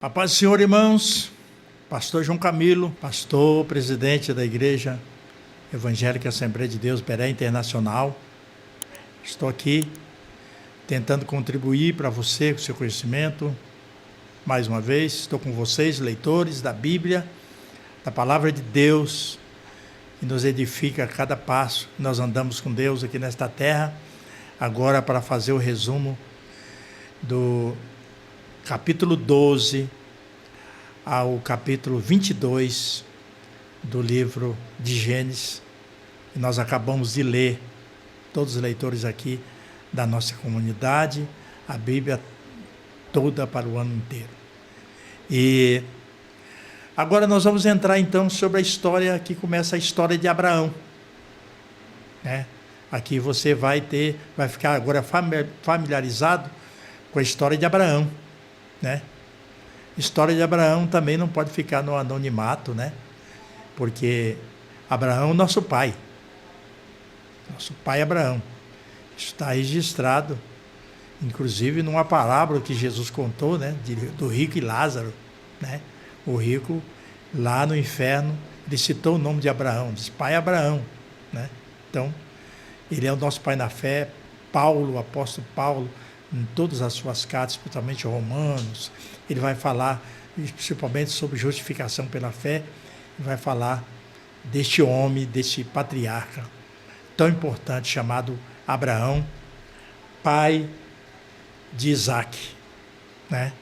A paz do Senhor, irmãos. Pastor João Camilo, pastor presidente da Igreja Evangélica Assembleia de Deus Beré Internacional. Estou aqui tentando contribuir para você com o seu conhecimento. Mais uma vez, estou com vocês, leitores da Bíblia, da Palavra de Deus, que nos edifica a cada passo. Nós andamos com Deus aqui nesta terra. Agora, para fazer o resumo do capítulo 12 ao capítulo 22 do livro de Gênesis, que nós acabamos de ler, todos os leitores aqui da nossa comunidade, a Bíblia toda para o ano inteiro. E agora nós vamos entrar então sobre a história, que começa a história de Abraão, né? Aqui você vai ficar agora familiarizado com a história de Abraão, né? História de Abraão também não pode ficar no anonimato, né? Porque Abraão é nosso pai Abraão, está registrado, inclusive numa parábola que Jesus contou, né? Do rico e Lázaro, né? O rico lá no inferno, ele citou o nome de Abraão, diz pai Abraão, né? Então, ele é o nosso pai na fé. Paulo, o apóstolo Paulo, em todas as suas cartas, especialmente Romanos, ele vai falar principalmente sobre justificação pela fé, ele vai falar deste homem, deste patriarca tão importante chamado Abraão, pai de Isaac, né?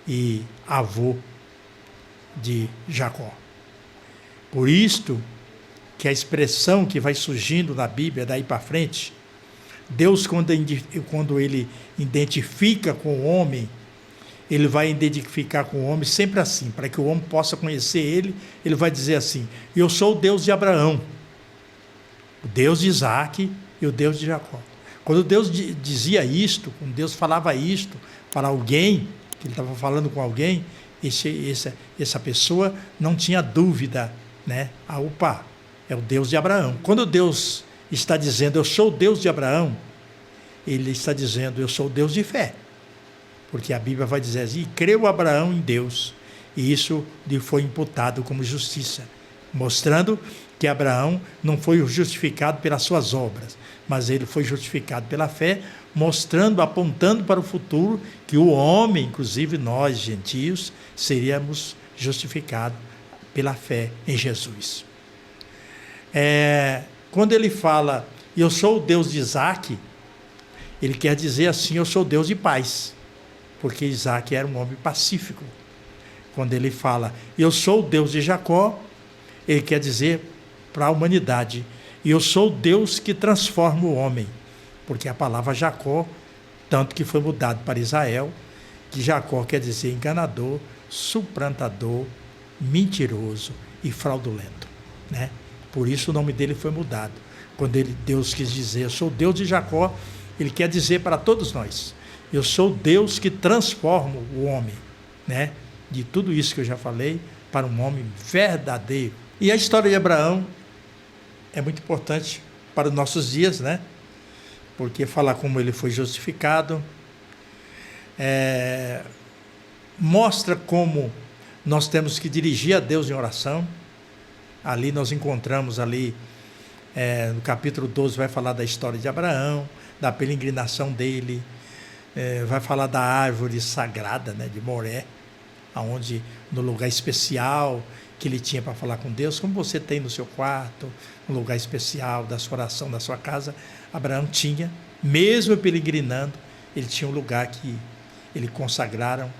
E avô de Jacó. Por isto que a expressão que vai surgindo na Bíblia daí para frente, Deus, quando ele identifica com o homem, ele vai identificar com o homem sempre assim, para que o homem possa conhecer ele vai dizer assim: eu sou o Deus de Abraão, o Deus de Isaac e o Deus de Jacó. Quando Deus dizia isto, quando Deus falava isto para alguém, que ele estava falando com alguém, essa pessoa não tinha dúvida, né? Opa, é o Deus de Abraão. Quando Deus está dizendo, eu sou o Deus de Abraão, ele está dizendo, eu sou o Deus de fé. Porque a Bíblia vai dizer assim, e creu Abraão em Deus, e isso lhe foi imputado como justiça, mostrando que Abraão não foi justificado pelas suas obras, mas ele foi justificado pela fé, mostrando, apontando para o futuro, que o homem, inclusive nós, gentios, seríamos justificados pela fé em Jesus. Quando ele fala, eu sou o Deus de Isaac, ele quer dizer assim, eu sou o Deus de paz, porque Isaac era um homem pacífico. Quando ele fala, eu sou o Deus de Jacó, ele quer dizer para a humanidade, eu sou o Deus que transforma o homem, porque a palavra Jacó, tanto que foi mudado para Israel, que Jacó quer dizer enganador, suplantador, mentiroso e fraudulento, né? Por isso o nome dele foi mudado. Quando Deus quis dizer, eu sou o Deus de Jacó, ele quer dizer para todos nós, eu sou o Deus que transforma o homem, né? De tudo isso que eu já falei, para um homem verdadeiro. E a história de Abraão é muito importante para os nossos dias, né? Porque fala como ele foi justificado, mostra como nós temos que dirigir a Deus em oração. Ali nós encontramos no capítulo 12 vai falar da história de Abraão, da peregrinação dele, vai falar da árvore sagrada, né, de Moré, aonde no lugar especial que ele tinha para falar com Deus, como você tem no seu quarto, um lugar especial da sua oração, da sua casa, Abraão tinha, mesmo peregrinando, ele tinha um lugar que ele consagraram,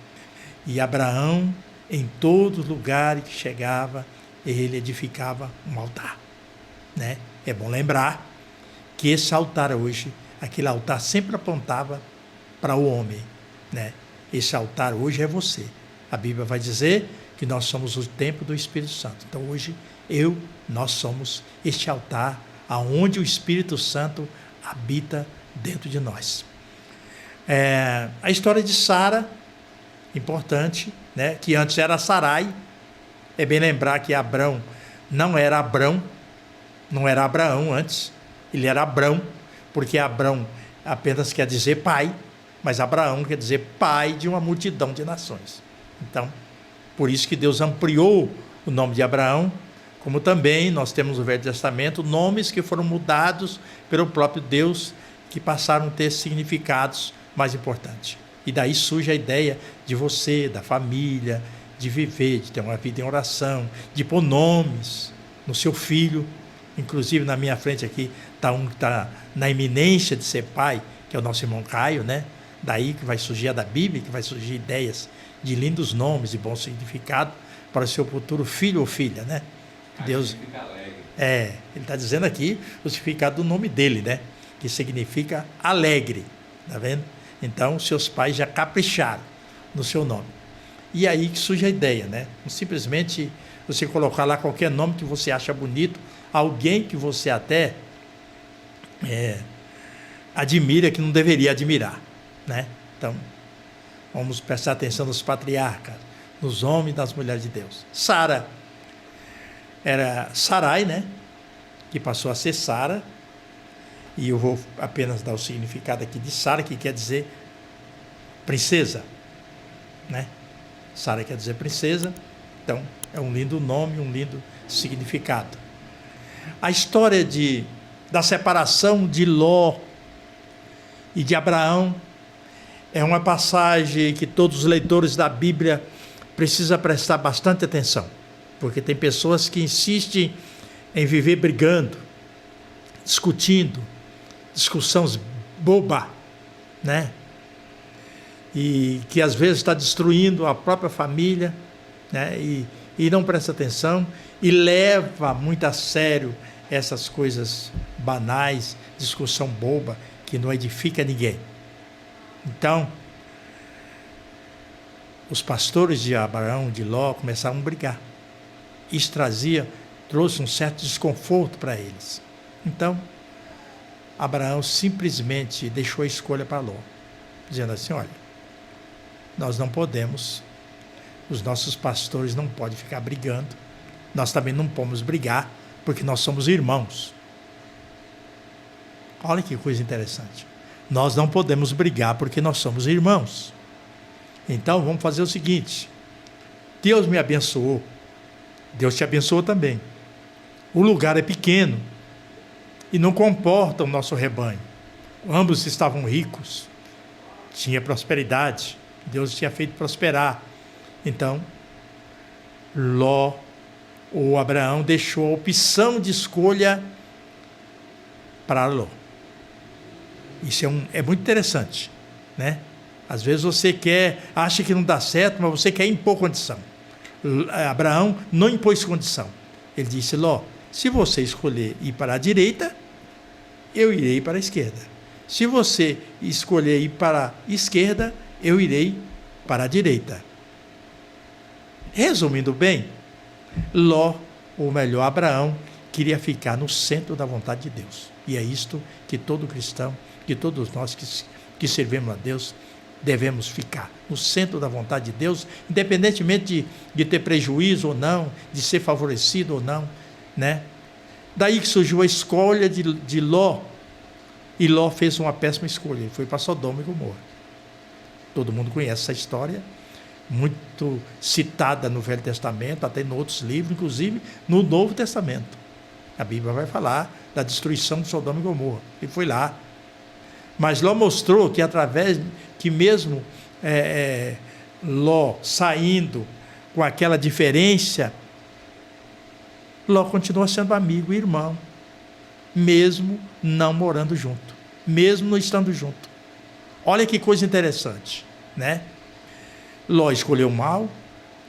e Abraão, em todo lugar que chegava, ele edificava um altar, né? É bom lembrar que esse altar hoje, aquele altar sempre apontava para o homem, né? Esse altar hoje é você. A Bíblia vai dizer que nós somos o templo do Espírito Santo. Então hoje nós somos este altar aonde o Espírito Santo habita dentro de nós. A história de Sara, importante, né? Que antes era Sarai. É bem lembrar que Abrão não era Abrão, não era Abraão antes, ele era Abrão, porque Abrão apenas quer dizer pai, mas Abraão quer dizer pai de uma multidão de nações. Então, por isso que Deus ampliou o nome de Abraão, como também nós temos no Velho Testamento nomes que foram mudados pelo próprio Deus, que passaram a ter significados mais importantes. E daí surge a ideia de você, da família, de viver, de ter uma vida em oração, de pôr nomes no seu filho. Inclusive, na minha frente aqui está um que está na iminência de ser pai, que é o nosso irmão Caio, né? Daí que vai surgir a da Bíblia, que vai surgir ideias de lindos nomes e bom significado para o seu futuro filho ou filha, né? Deus, ele está dizendo aqui o significado do nome dele, né? Que significa alegre, tá vendo? Então, seus pais já capricharam no seu nome. E aí que surge a ideia, né? Não simplesmente você colocar lá qualquer nome que você acha bonito, alguém que você até admira, que não deveria admirar, né? Então, vamos prestar atenção nos patriarcas, nos homens e nas mulheres de Deus. Sara era Sarai, né? Que passou a ser Sara. E eu vou apenas dar o significado aqui de Sara, que quer dizer princesa, né? Sara quer dizer princesa. Então, é um lindo nome, um lindo significado. A história da separação de Ló e de Abraão é uma passagem que todos os leitores da Bíblia precisam prestar bastante atenção, porque tem pessoas que insistem em viver brigando, discutindo, discussões bobas, né? E que às vezes está destruindo a própria família, né? E não presta atenção e leva muito a sério essas coisas banais, discussão boba, que não edifica ninguém. Então, os pastores de Abraão, de Ló, começaram a brigar. Isso trouxe um certo desconforto para eles. Então, Abraão simplesmente deixou a escolha para Ló, dizendo assim: olha, nós não podemos, os nossos pastores não podem ficar brigando, nós também não podemos brigar, porque nós somos irmãos. Olha que coisa interessante. Nós não podemos brigar porque nós somos irmãos. Então vamos fazer o seguinte: Deus me abençoou, Deus te abençoou também. O lugar é pequeno e não comporta o nosso rebanho. Ambos estavam ricos, tinha prosperidade, Deus tinha feito prosperar. Então, Ló, ou Abraão, deixou a opção de escolha para Ló. Isso é muito interessante, né? Às vezes você acha que não dá certo, mas você quer impor condição. Abraão não impôs condição. Ele disse: Ló, se você escolher ir para a direita, eu irei para a esquerda. Se você escolher ir para a esquerda, eu irei para a direita. Resumindo bem, Ló, ou melhor, Abraão, queria ficar no centro da vontade de Deus. E é isto que todo cristão, que todos nós que servimos a Deus, devemos ficar no centro da vontade de Deus, independentemente de ter prejuízo ou não, de ser favorecido ou não, né? Daí que surgiu a escolha de Ló, e Ló fez uma péssima escolha, ele foi para Sodoma e Gomorra. Todo mundo conhece essa história, muito citada no Velho Testamento, até em outros livros, inclusive no Novo Testamento. A Bíblia vai falar da destruição de Sodoma e Gomorra, ele foi lá. Mas Ló mostrou que através que mesmo Ló saindo com aquela diferença, Ló continua sendo amigo e irmão, mesmo não morando junto, mesmo não estando junto. Olha que coisa interessante, né? Ló escolheu mal,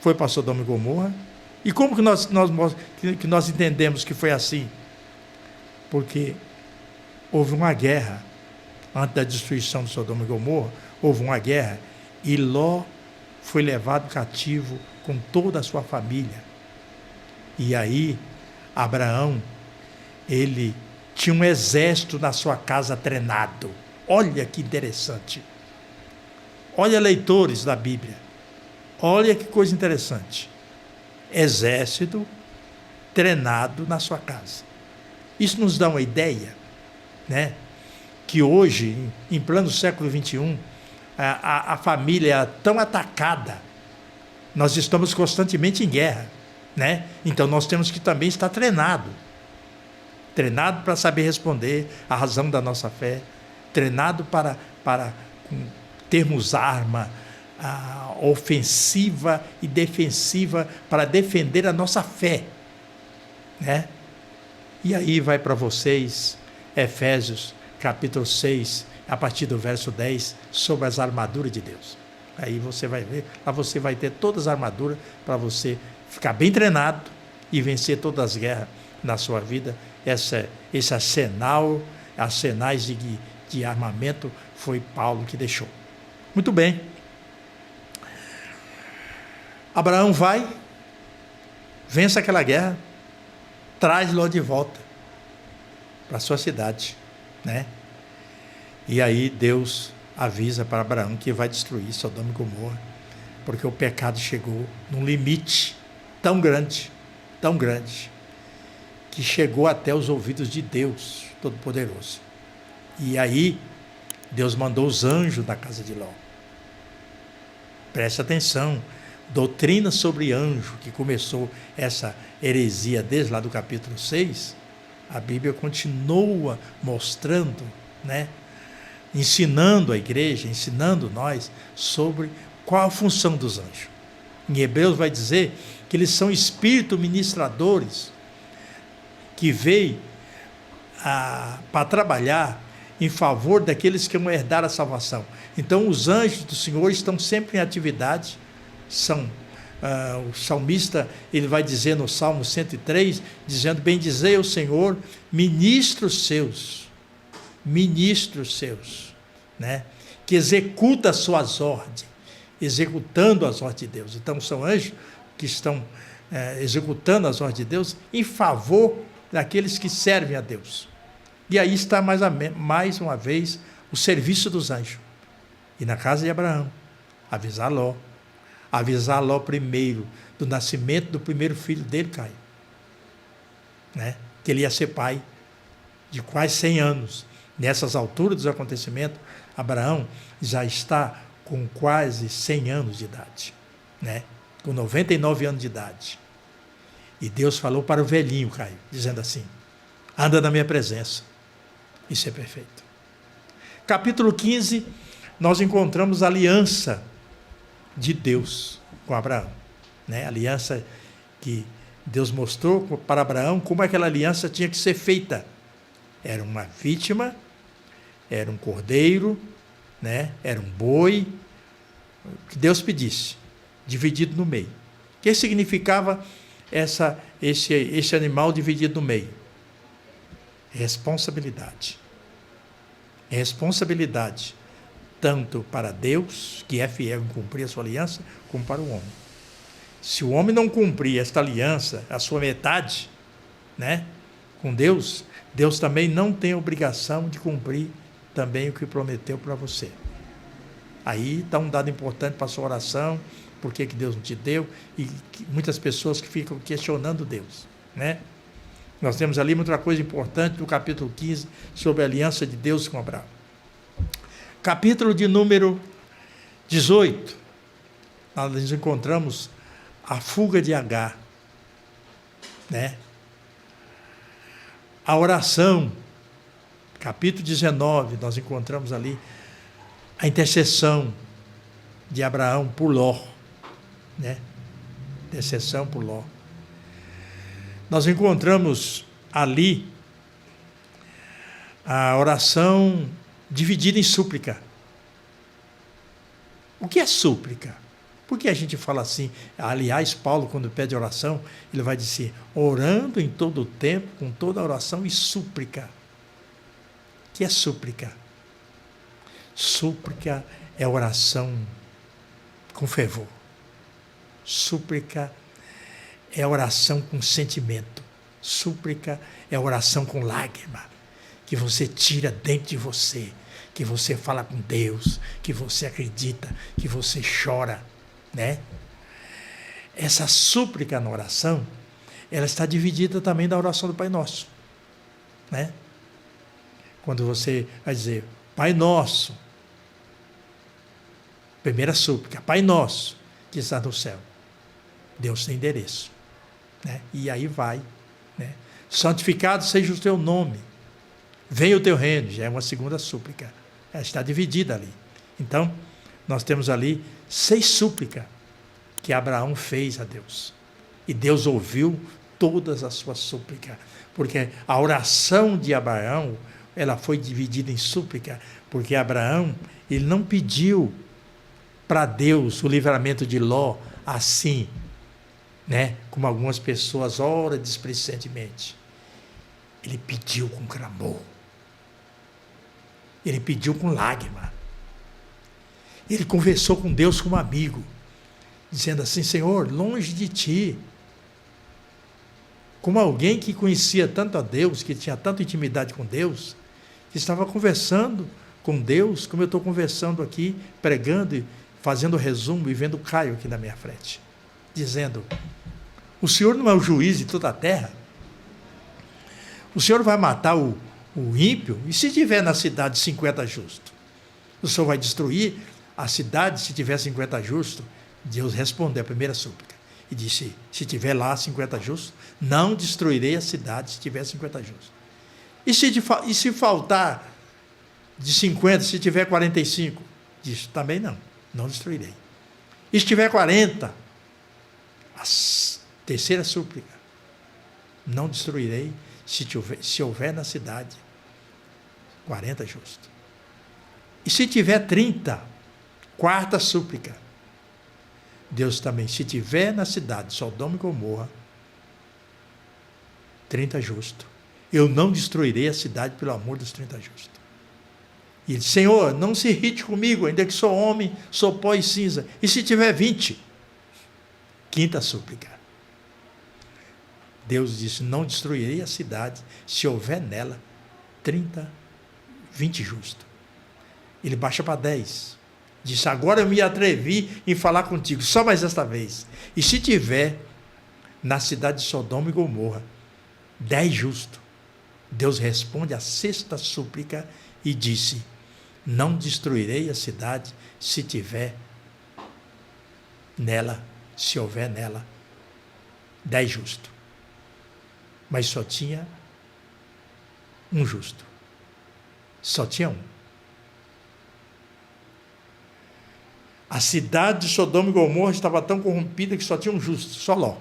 foi para Sodoma e Gomorra. E como que nós entendemos que foi assim? Porque houve uma guerra. Antes da destruição de Sodoma e Gomorra, houve uma guerra e Ló foi levado cativo com toda a sua família. E aí, Abraão, ele tinha um exército na sua casa treinado. Olha que interessante. Olha, leitores da Bíblia, olha que coisa interessante. Exército treinado na sua casa. Isso nos dá uma ideia, né? Que hoje, em pleno século XXI, a família é tão atacada Nós estamos constantemente em guerra, né? Então nós temos que também estar treinado para saber responder à razão da nossa fé, treinado para termos arma ofensiva e defensiva para defender a nossa fé, né? E aí vai para vocês Efésios capítulo 6, a partir do verso 10, sobre as armaduras de Deus. Aí você vai ver, lá você vai ter todas as armaduras para você ficar bem treinado e vencer todas as guerras na sua vida. Esse arsenais de armamento foi Paulo que deixou. Muito bem. Abraão vai, vence aquela guerra, traz Ló de volta para a sua cidade, né? E aí Deus avisa para Abraão que vai destruir Sodoma e Gomorra, porque o pecado chegou num limite tão grande, que chegou até os ouvidos de Deus Todo-Poderoso. E aí Deus mandou os anjos da casa de Ló. Preste atenção, doutrina sobre anjo, que começou essa heresia desde lá do capítulo 6, a Bíblia continua mostrando, né, ensinando a igreja, ensinando nós sobre qual a função dos anjos. Em Hebreus vai dizer que eles são espíritos ministradores que veio para trabalhar em favor daqueles que vão herdar a salvação. Então os anjos do Senhor estão sempre em atividade. O salmista, ele vai dizer no Salmo 103, dizendo: bendizei ao Senhor, ministros seus, né, que executa as suas ordens, executando as ordens de Deus. Então são anjos que estão executando as ordens de Deus em favor daqueles que servem a Deus. E aí está mais uma vez o serviço dos anjos. E na casa de Abraão, avisar Ló primeiro do nascimento do primeiro filho dele, Caio, né? Que ele ia ser pai de quase 100 anos. Nessas alturas dos acontecimentos, Abraão já está com quase 100 anos de idade, né? Com 99 anos de idade. E Deus falou para o velhinho, Caio, dizendo assim: anda na minha presença. Isso é perfeito. Capítulo 15, nós encontramos a aliança de Deus com Abraão, né? Aliança que Deus mostrou para Abraão como aquela aliança tinha que ser feita. Era uma vítima, era um cordeiro, né? Era um boi, que Deus pedisse, dividido no meio. O que significava esse animal dividido no meio? Responsabilidade. Responsabilidade, tanto para Deus, que é fiel em cumprir a sua aliança, como para o homem. Se o homem não cumprir esta aliança, a sua metade, né, com Deus, Deus também não tem obrigação de cumprir também o que prometeu para você. Aí está um dado importante para a sua oração, por que Deus não te deu, e muitas pessoas que ficam questionando Deus, né? Nós temos ali outra coisa importante do capítulo 15, sobre a aliança de Deus com Abraão. Capítulo de número 18, nós encontramos a fuga de Agar, né? A oração, capítulo 19, nós encontramos ali a intercessão de Abraão por Ló, né? Intercessão por Ló. Nós encontramos ali a oração dividida em súplica. O que é súplica? Por que a gente fala assim? Aliás, Paulo, quando pede oração, ele vai dizer: orando em todo o tempo, com toda oração e súplica. O que é súplica? Súplica é oração com fervor. Súplica é oração com sentimento. Súplica é oração com lágrima, que você tira dentro de você, que você fala com Deus, que você acredita, que você chora, né? Essa súplica na oração, ela está dividida também da oração do Pai Nosso, né? Quando você vai dizer Pai Nosso, primeira súplica, Pai Nosso que está no céu. Deus tem endereço, né? E aí vai, né? Santificado seja o teu nome, venha o teu reino, já é uma segunda súplica, ela está dividida ali. Então, nós temos ali 6 súplicas que Abraão fez a Deus, e Deus ouviu todas as suas súplicas, porque a oração de Abraão, ela foi dividida em súplica, porque Abraão, ele não pediu para Deus o livramento de Ló assim, né? Como algumas pessoas oram displicentemente. Ele pediu com clamor. Ele pediu com lágrima. Ele conversou com Deus como amigo, dizendo assim: Senhor, longe de ti, como alguém que conhecia tanto a Deus, que tinha tanta intimidade com Deus, que estava conversando com Deus, como eu estou conversando aqui, pregando e fazendo resumo e vendo Caio aqui na minha frente, dizendo: o Senhor não é o juiz de toda a terra? O Senhor vai matar o ímpio? E se tiver na cidade 50 justos? O Senhor vai destruir a cidade se tiver 50 justos? Deus respondeu a primeira súplica e disse: se tiver lá 50 justos, não destruirei a cidade se tiver 50 justos. E se faltar de 50, se tiver 45? Disse: também não destruirei. E se tiver 40? A terceira súplica: não destruirei se houver na cidade 40 justos. E se tiver 30? Quarta súplica: Deus também, se tiver na cidade Sodoma e Gomorra 30 justos, eu não destruirei a cidade pelo amor dos 30 justos. E ele disse: Senhor, não se irrite comigo, ainda que sou homem, sou pó e cinza. E se tiver 20? Quinta súplica: Deus disse: não destruirei a cidade se houver nela 20 justos. Ele baixa para 10. Disse: agora eu me atrevi em falar contigo, só mais esta vez. E se tiver na cidade de Sodoma e Gomorra 10 justos? Deus responde a sexta súplica e disse: não destruirei a cidade se tiver nela, se houver nela 10 justos. Mas só tinha um justo. Só tinha um. A cidade de Sodoma e Gomorra estava tão corrompida que só tinha um justo, só Ló.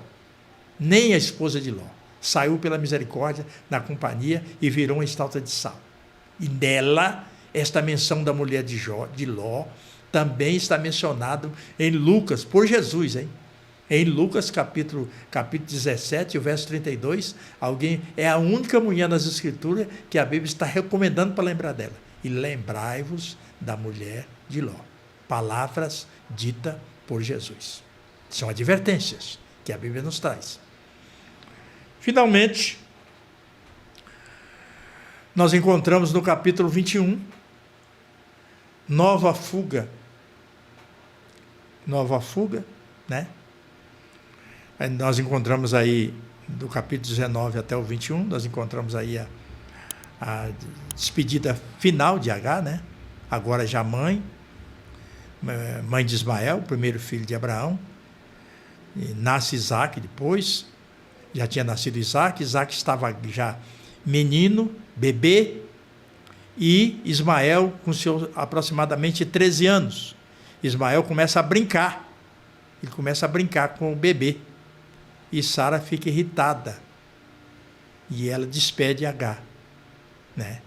Nem a esposa de Ló saiu pela misericórdia na companhia e virou uma estátua de sal. E nela, esta menção da mulher de Ló também está mencionado em Lucas, por Jesus, hein? Em Lucas capítulo 17, o verso 32, é a única mulher nas Escrituras que a Bíblia está recomendando para lembrar dela. E lembrai-vos da mulher de Ló. Palavras ditas por Jesus. São advertências que a Bíblia nos traz. Finalmente, nós encontramos no capítulo 21, nova fuga, né? Nós encontramos aí, do capítulo 19 até o 21, nós encontramos aí a despedida final de Agar, né? Agora já mãe de Ismael, o primeiro filho de Abraão. E nasce Isaac depois, já tinha nascido Isaac estava já menino, bebê, e Ismael com seus aproximadamente 13 anos. Ismael começa a brincar, ele começa a brincar com o bebê. E Sara fica irritada. E ela despede Agar, né?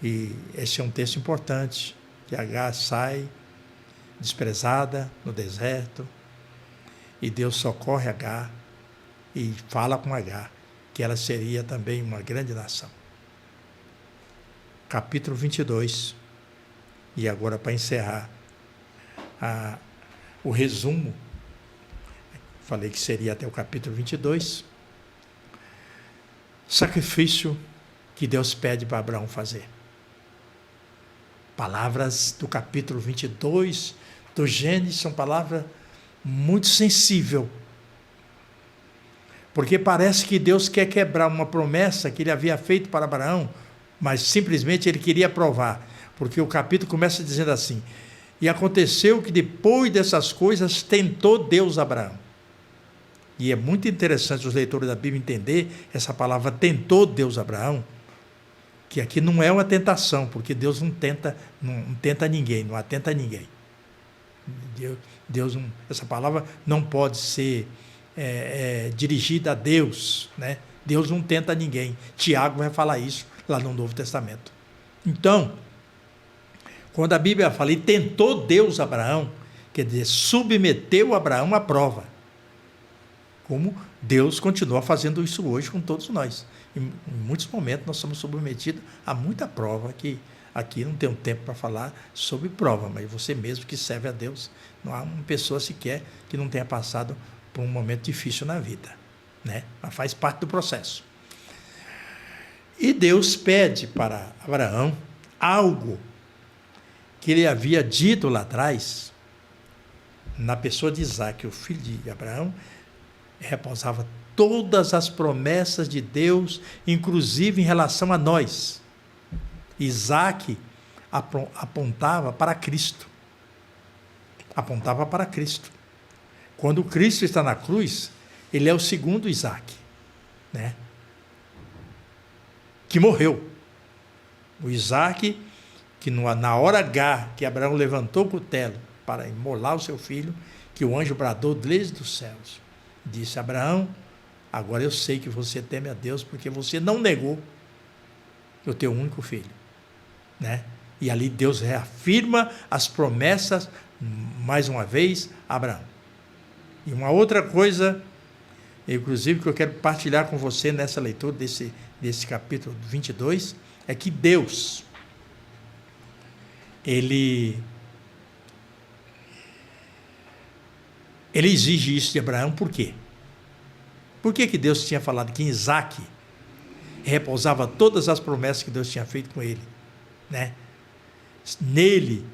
E esse é um texto importante, que Agar sai desprezada no deserto, e Deus socorre Agar e fala com Agar que ela seria também uma grande nação. Capítulo 22. E agora, para encerrar o resumo, falei que seria até o capítulo 22. Sacrifício que Deus pede para Abraão fazer. Palavras do capítulo 22 do Gênesis são palavras muito sensíveis. Porque parece que Deus quer quebrar uma promessa que ele havia feito para Abraão, mas simplesmente ele queria provar. Porque o capítulo começa dizendo assim: e aconteceu que depois dessas coisas tentou Deus Abraão. E é muito interessante os leitores da Bíblia entender essa palavra tentou Deus Abraão, que aqui não é uma tentação, porque Deus não tenta ninguém, não atenta a ninguém. Deus não, essa palavra não pode ser dirigida a Deus, né? Deus não tenta ninguém. Tiago vai falar isso lá no Novo Testamento. Então, quando a Bíblia fala e tentou Deus Abraão, quer dizer, submeteu Abraão à prova. Como Deus continua fazendo isso hoje com todos nós. Em muitos momentos nós somos submetidos a muita prova, que aqui não tem um tempo para falar sobre prova, mas você mesmo que serve a Deus, não há uma pessoa sequer que não tenha passado por um momento difícil na vida, né? Mas faz parte do processo. E Deus pede para Abraão algo que ele havia dito lá atrás, na pessoa de Isaque, o filho de Abraão, repousava todas as promessas de Deus, inclusive em relação a nós. Isaque apontava para Cristo. Apontava para Cristo. Quando Cristo está na cruz, ele é o segundo Isaque, né? Que morreu. O Isaque, que na hora H que Abraão levantou o cutelo para imolar o seu filho, que o anjo bradou desde os céus. Disse: Abraão, agora eu sei que você teme a Deus, porque você não negou o teu único filho, né? E ali Deus reafirma as promessas, mais uma vez, a Abraão. E uma outra coisa, inclusive, que eu quero partilhar com você nessa leitura desse capítulo 22, é que Deus, ele exige isso de Abraão. Por quê? Por que Deus tinha falado que em Isaque repousava todas as promessas que Deus tinha feito com ele, né? Nele,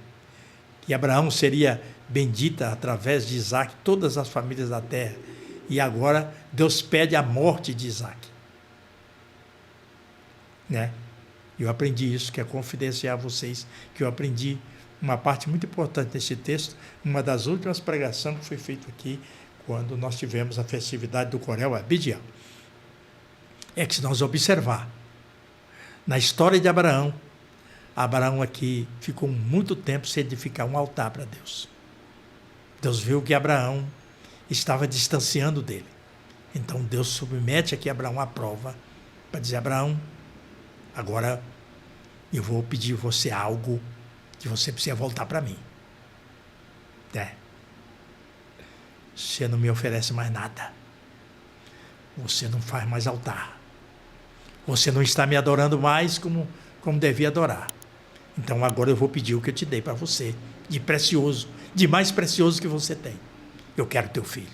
que Abraão seria bendita através de Isaque, todas as famílias da terra. E agora Deus pede a morte de Isaque, né? Eu aprendi isso, quero confidenciar a vocês, que eu aprendi uma parte muito importante desse texto, uma das últimas pregações que foi feita aqui, quando nós tivemos a festividade do Corel Abidiel. É que se nós observar, na história de Abraão aqui ficou muito tempo sem edificar um altar para Deus. Deus viu que Abraão estava distanciando dele. Então Deus submete aqui a Abraão à prova, para dizer: Abraão, agora eu vou pedir a você algo que você precisa voltar para mim. Você não me oferece mais nada. Você não faz mais altar. Você não está me adorando mais como devia adorar. Então agora eu vou pedir o que eu te dei para você, de precioso, de mais precioso que você tem. Eu quero teu filho.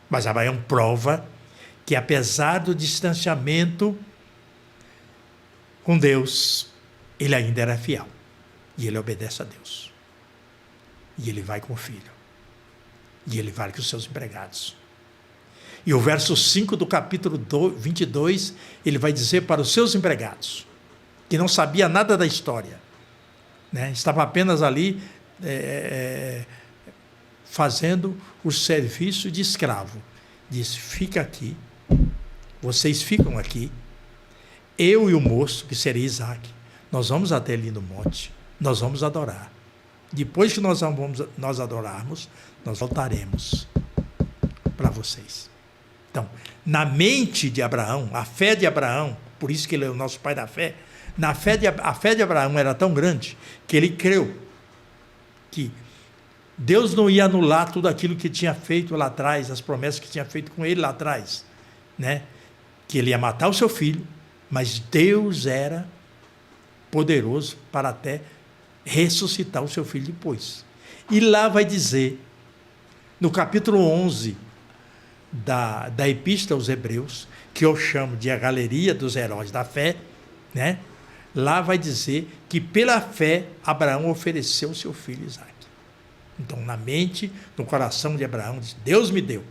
Mas Abraão prova que, apesar do distanciamento com Deus, ele ainda era fiel. E ele obedece a Deus. E ele vai com o filho. E ele vai com os seus empregados. E o verso 5 do capítulo 22, ele vai dizer para os seus empregados, que não sabia nada da história, né? Estava apenas ali fazendo o serviço de escravo. Disse: fica aqui, vocês ficam aqui, eu e o moço, que seria Isaque, nós vamos até ali no monte, nós vamos adorar. Depois que nós adorarmos, nós voltaremos para vocês. Então, na mente de Abraão, a fé de Abraão, por isso que ele é o nosso pai da fé, a fé de Abraão era tão grande que ele creu que Deus não ia anular tudo aquilo que tinha feito lá atrás, as promessas que tinha feito com ele lá atrás, né? Que ele ia matar o seu filho, mas Deus era poderoso para até ressuscitar o seu filho depois. E lá vai dizer, no capítulo 11 da Epístola aos Hebreus, que eu chamo de a galeria dos heróis da fé, né? Lá vai dizer que pela fé Abraão ofereceu o seu filho Isaque. Então, na mente, no coração de Abraão, diz: Deus me deu,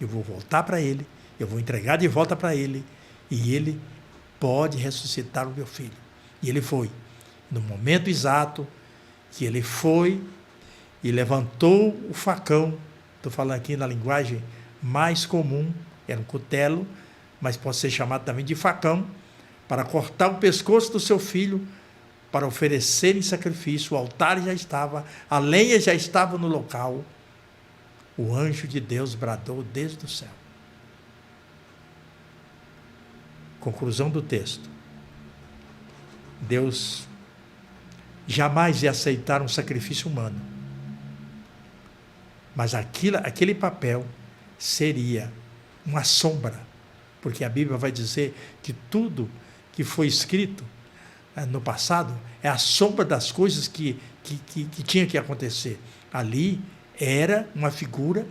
eu vou voltar para ele, eu vou entregar de volta para ele, e ele pode ressuscitar o meu filho. E ele foi. No momento exato que ele foi e levantou o facão Estou falando aqui na linguagem mais comum, era um cutelo, mas pode ser chamado também de facão, para cortar o pescoço do seu filho, para oferecer em sacrifício. O altar já estava, a lenha já estava no local. O anjo de Deus bradou desde o céu. Conclusão do texto. Deus jamais ia aceitar um sacrifício humano. Mas aquele papel seria uma sombra, porque a Bíblia vai dizer que tudo que foi escrito no passado é a sombra das coisas que tinha que acontecer. Ali era uma figura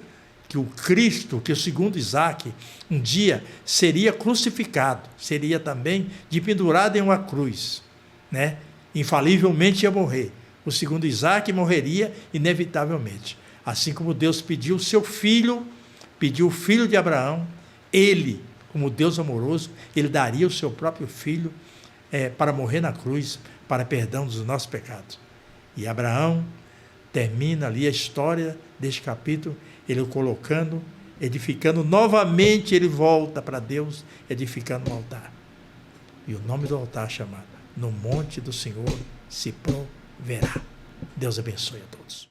que o Cristo, que segundo Isaac, um dia seria crucificado, seria também pendurado em uma cruz, né? Infalivelmente ia morrer. O segundo Isaac morreria inevitavelmente. Assim como Deus pediu o seu filho, pediu o filho de Abraão, ele, como Deus amoroso, ele daria o seu próprio filho para morrer na cruz, para perdão dos nossos pecados. E Abraão termina ali a história deste capítulo, ele o colocando, edificando novamente, ele volta para Deus, edificando um altar. E o nome do altar é chamado: No Monte do Senhor se proverá. Deus abençoe a todos.